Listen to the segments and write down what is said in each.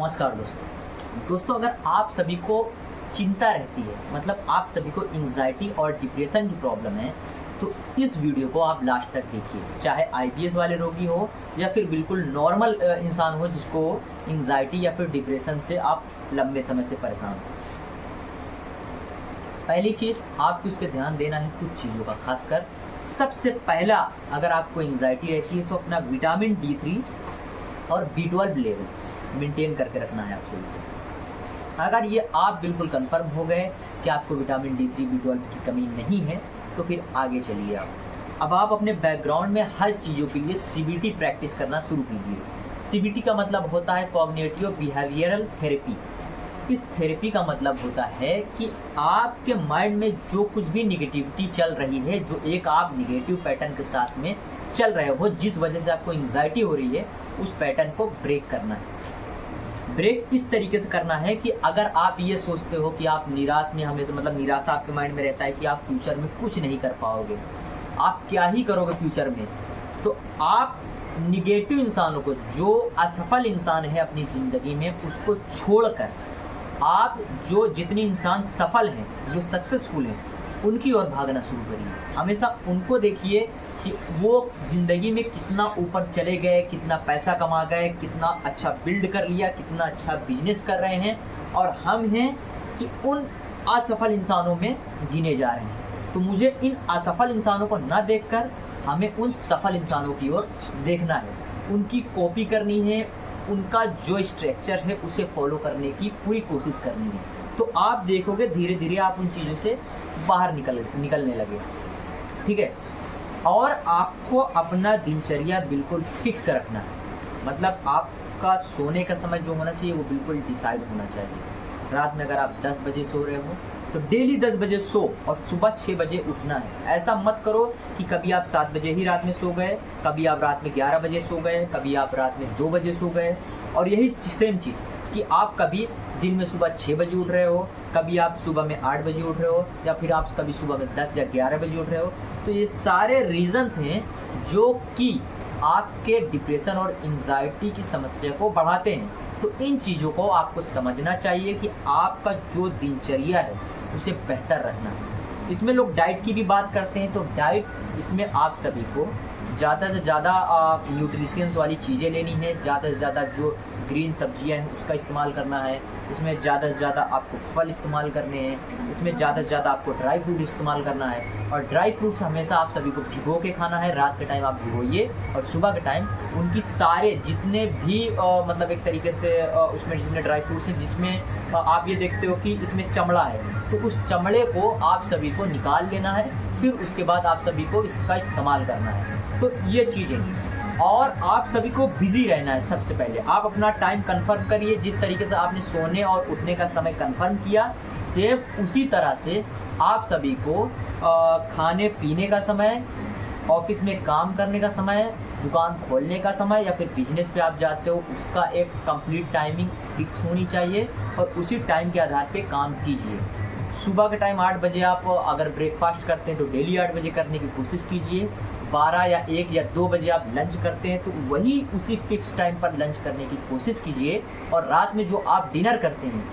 नमस्कार दोस्तों, अगर आप सभी को चिंता रहती है, मतलब आप सभी को एंजाइटी और डिप्रेशन की प्रॉब्लम है, तो इस वीडियो को आप लास्ट तक देखिए। चाहे आईबीएस वाले रोगी हो या फिर बिल्कुल नॉर्मल इंसान हो जिसको एंजाइटी या फिर डिप्रेशन से आप लंबे समय से परेशान हो। पहली चीज़ आपको इस पर ध्यान देना है कुछ चीज़ों का, खासकर सबसे पहला, अगर आपको एंजाइटी रहती है तो अपना विटामिन D3 और B12 लेवल मेंटेन करके रखना है आपको। अगर ये आप बिल्कुल कंफर्म हो गए कि आपको विटामिन D3 B12 की कमी नहीं है तो फिर आगे चलिए आप। अब आप अपने बैकग्राउंड में हर चीज़ों के लिए CBT प्रैक्टिस करना शुरू कीजिए। CBT का मतलब होता है कॉग्निटिव बिहेवियरल थेरेपी। इस थेरेपी का मतलब होता है कि आपके माइंड में जो कुछ भी निगेटिविटी चल रही है, जो एक आप निगेटिव पैटर्न के साथ में चल रहे हो, जिस वजह से आपको एंजाइटी हो रही है, उस पैटर्न को ब्रेक करना है। ब्रेक इस तरीके से करना है कि अगर आप ये सोचते हो कि आप निराश में हमेशा, मतलब निराशा आपके माइंड में रहता है कि आप फ्यूचर में कुछ नहीं कर पाओगे, आप क्या ही करोगे फ्यूचर में, तो आप निगेटिव इंसानों को, जो असफल इंसान है अपनी ज़िंदगी में, उसको छोड़कर आप जो जितने इंसान सफल हैं, जो सक्सेसफुल हैं, उनकी ओर भागना शुरू करिए। हमेशा उनको देखिए कि वो ज़िंदगी में कितना ऊपर चले गए, कितना पैसा कमा गए, कितना अच्छा बिल्ड कर लिया, कितना अच्छा बिजनेस कर रहे हैं, और हम हैं कि उन असफल इंसानों में गिने जा रहे हैं। तो मुझे इन असफल इंसानों को ना देखकर हमें उन सफल इंसानों की ओर देखना है, उनकी कॉपी करनी है, उनका जो स्ट्रक्चर है उसे फॉलो करने की पूरी कोशिश करनी है। तो आप देखोगे धीरे धीरे आप उन चीज़ों से बाहर निकलने लगे, ठीक है। और आपको अपना दिनचर्या बिल्कुल फिक्स रखना है, मतलब आपका सोने का समय जो होना चाहिए वो बिल्कुल डिसाइड होना चाहिए। रात में अगर आप 10 बजे सो रहे हो तो डेली 10 बजे सो और सुबह 6 बजे उठना है। ऐसा मत करो कि कभी आप 7 बजे ही रात में सो गए, कभी आप रात में 11 बजे सो गए, कभी आप रात में 2 बजे सो गए। और यही सेम चीज़ कि आप कभी दिन में सुबह 6 बजे उठ रहे हो, कभी आप सुबह में 8 बजे उठ रहे हो, या फिर आप कभी सुबह में 10 या 11 बजे उठ रहे हो। तो ये सारे रीजंस हैं जो कि आपके डिप्रेशन और एंजाइटी की समस्या को बढ़ाते हैं। तो इन चीज़ों को आपको समझना चाहिए कि आपका जो दिनचर्या है उसे बेहतर रखना है। इसमें लोग डाइट की भी बात करते हैं, तो डाइट, इसमें आप सभी को ज़्यादा से ज़्यादा न्यूट्रिशंस वाली चीज़ें लेनी है, ज़्यादा से ज़्यादा जो ग्रीन सब्जियां हैं उसका इस्तेमाल करना है, इसमें ज़्यादा से ज़्यादा आपको फल इस्तेमाल करने हैं, इसमें ज़्यादा से ज़्यादा आपको ड्राई फ्रूट इस्तेमाल करना है। और ड्राई फ्रूट्स हमेशा आप सभी को भिगो के खाना है, रात के टाइम आप भिगोइए और सुबह के टाइम उनकी सारे जितने भी मतलब एक तरीके से उसमें जितने ड्राई फ्रूट्स हैं, जिसमें आप ये देखते हो कि इसमें चमड़ा है, तो उस चमड़े को आप सभी को निकाल लेना है, फिर उसके बाद आप सभी को इसका इस्तेमाल करना है। तो ये चीज़ें, और आप सभी को बिजी रहना है। सबसे पहले आप अपना टाइम कंफर्म करिए, जिस तरीके से आपने सोने और उठने का समय कंफर्म किया, सेम उसी तरह से आप सभी को खाने पीने का समय, ऑफिस में काम करने का समय, दुकान खोलने का समय, या फिर बिजनेस पे आप जाते हो उसका एक कंप्लीट टाइमिंग फिक्स होनी चाहिए, और उसी टाइम के आधार पे काम कीजिए। सुबह के टाइम 8 बजे आप अगर ब्रेकफास्ट करते हैं तो डेली 8 बजे करने की कोशिश कीजिए। 12 या 1 या 2 बजे आप लंच करते हैं तो वही उसी फिक्स टाइम पर लंच करने की कोशिश कीजिए। और रात में जो आप डिनर करते हैं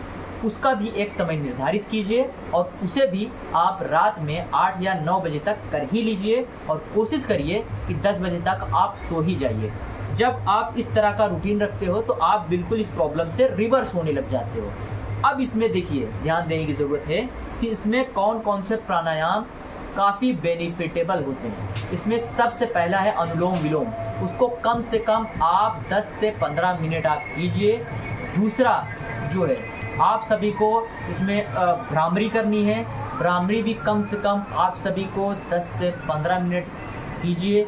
उसका भी एक समय निर्धारित कीजिए, और उसे भी आप रात में 8 या 9 बजे तक कर ही लीजिए, और कोशिश करिए कि 10 बजे तक आप सो ही जाइए। जब आप इस तरह का रूटीन रखते हो तो आप बिल्कुल इस प्रॉब्लम से रिवर्स होने लग जाते हो। अब इसमें देखिए ध्यान देने की ज़रूरत है कि इसमें कौन कौन से प्राणायाम काफ़ी बेनिफिटेबल होते हैं। इसमें सबसे पहला है अनुलोम विलोम, उसको कम से कम आप 10 से 15 मिनट आप कीजिए। दूसरा जो है, आप सभी को इसमें भ्रामरी करनी है, भ्रामरी भी कम से कम आप सभी को 10 से 15 मिनट कीजिए।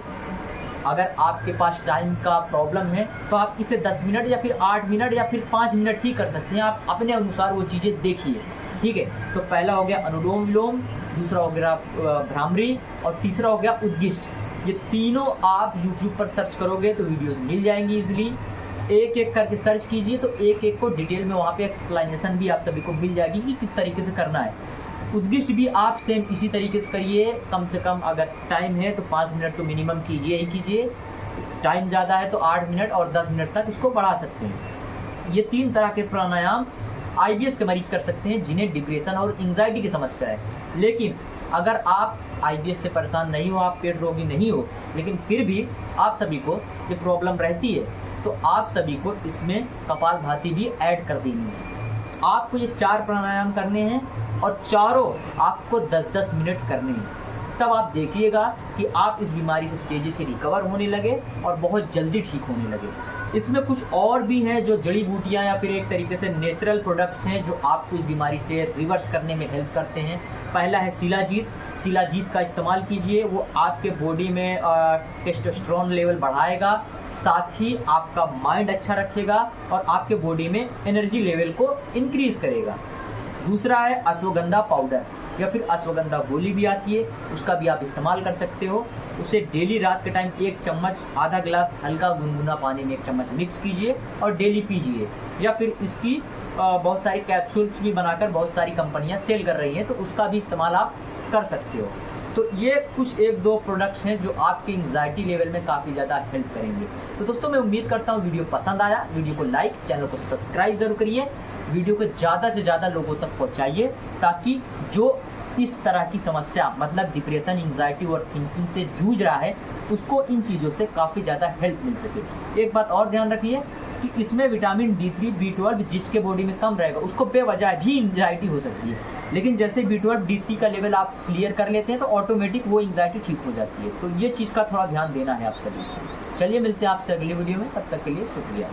अगर आपके पास टाइम का प्रॉब्लम है तो आप इसे 10 मिनट या फिर 8 मिनट या फिर 5 मिनट ही कर सकते हैं, आप अपने अनुसार वो चीज़ें देखिए, ठीक है। तो पहला हो गया अनुलोम विलोम, दूसरा हो गया भ्रामरी, और तीसरा हो गया उद्गिष्ट। ये तीनों आप YouTube पर सर्च करोगे तो वीडियोस मिल जाएंगी इजीली। एक एक करके सर्च कीजिए तो एक एक को डिटेल में वहाँ पे एक्सप्लेनेशन भी आप सभी को मिल जाएगी कि किस तरीके से करना है। उद्गिष्ट भी आप सेम इसी तरीके से करिए, कम से कम अगर टाइम है तो 5 मिनट तो मिनिमम कीजिए ही कीजिए, टाइम ज़्यादा है तो 8 मिनट और 10 मिनट तक इसको बढ़ा सकते हैं। ये 3 तरह के प्राणायाम IBS के मरीज कर सकते हैं जिन्हें डिप्रेशन और एंजाइटी की समस्या है। लेकिन अगर आप IBS से परेशान नहीं हो, आप पेट रोगी नहीं हो, लेकिन फिर भी आप सभी को ये प्रॉब्लम रहती है, तो आप सभी को इसमें कपालभाति भी ऐड कर देनी है। आपको ये 4 प्राणायाम करने हैं और चारों आपको 10-10 मिनट करने हैं। तब आप देखिएगा कि आप इस बीमारी से तेज़ी से रिकवर होने लगे और बहुत जल्दी ठीक होने लगे। इसमें कुछ और भी हैं जो जड़ी बूटियाँ या फिर एक तरीके से नेचुरल प्रोडक्ट्स हैं जो आपको इस बीमारी से रिवर्स करने में हेल्प करते हैं। पहला है शिलाजीत। शिलाजीत का इस्तेमाल कीजिए, वो आपके बॉडी में टेस्टोस्टेरोन लेवल बढ़ाएगा, साथ ही आपका माइंड अच्छा रखेगा और आपके बॉडी में एनर्जी लेवल को इंक्रीज करेगा। दूसरा है अश्वगंधा पाउडर या फिर अश्वगंधा गोली भी आती है, उसका भी आप इस्तेमाल कर सकते हो। उसे डेली रात के टाइम 1 चम्मच, आधा गिलास हल्का गुनगुना पानी में 1 चम्मच मिक्स कीजिए और डेली पीजिए। या फिर इसकी बहुत सारी कैप्सूल्स भी बनाकर बहुत सारी कंपनियां सेल कर रही हैं, तो उसका भी इस्तेमाल आप कर सकते हो। तो ये कुछ 1-2 प्रोडक्ट्स हैं जो आपके एंजाइटी लेवल में काफ़ी ज़्यादा हेल्प करेंगे। तो दोस्तों मैं उम्मीद करता हूँ वीडियो पसंद आया। वीडियो को लाइक, चैनल को सब्सक्राइब जरूर करिए, वीडियो को ज़्यादा से ज़्यादा लोगों तक पहुँचाइए, ताकि जो इस तरह की समस्या मतलब डिप्रेशन, एंजाइटी और थिंकिंग से जूझ रहा है उसको इन चीज़ों से काफ़ी ज़्यादा हेल्प मिल सके। एक बात और ध्यान रखिए कि इसमें विटामिन D3, B12 जिसके बॉडी में कम रहेगा उसको बेवजह भी एंजाइटी हो सकती है, लेकिन जैसे B12, D3 का लेवल आप क्लियर कर लेते हैं तो ऑटोमेटिक वो एंजाइटी ठीक हो जाती है। तो ये चीज़ का थोड़ा ध्यान देना है आप सभी। चलिए मिलते हैं आपसे अगली वीडियो में, तब तक के लिए शुक्रिया।